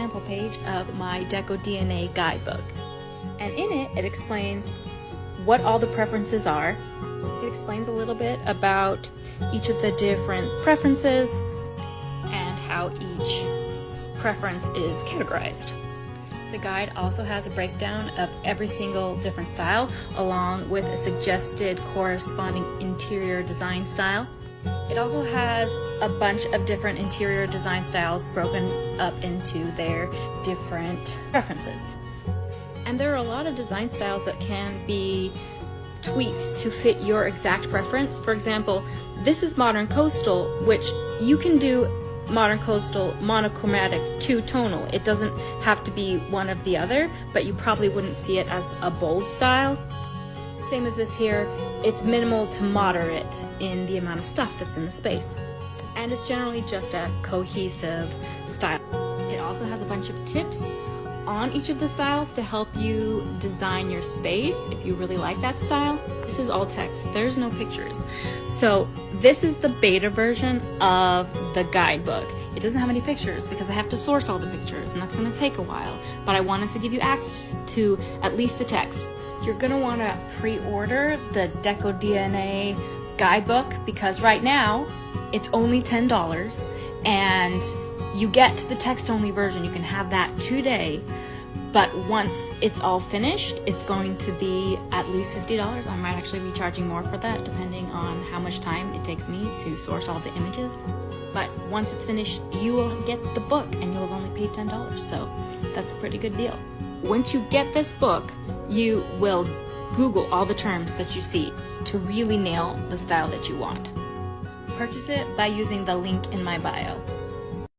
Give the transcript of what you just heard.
sample page of my decodna guidebook. And in it, it explains what all the preferences are. It explains a little bit about each of the different preferences and how each preference is categorized. The guide also has a breakdown of every single different style, along with a suggested corresponding interior design style. It also has a bunch of different interior design styles broken up into their different preferences. And there are a lot of design styles that can be tweaked to fit your exact preference. For example, this is modern coastal, which you can do modern coastal monochromatic two-tonal. It doesn't have to be one of the other, but you probably wouldn't see it as a bold style. Same as this here, it's minimal to moderate in the amount of stuff that's in the space. And it's generally just a cohesive style. It also has a bunch of tips on each of the styles to help you design your space if you really like that style. This is all text, there's no pictures. So this is the beta version of the guidebook. It doesn't have any pictures because I have to source all the pictures and that's going to take a while, but I wanted to give you access to at least the text. You're going to want to pre-order the decodna guidebook because right now it's only $10 and you get the text-only version. You can have that today, but once it's all finished, it's going to be at least $50. I might actually be charging more for that depending on how much time it takes me to source all the images. But once it's finished, you will get the book and you'll have only paid $10, so that's a pretty good deal. Once you get this book, you will Google all the terms that you see to really nail the style that you want. Purchase it by using the link in my bio.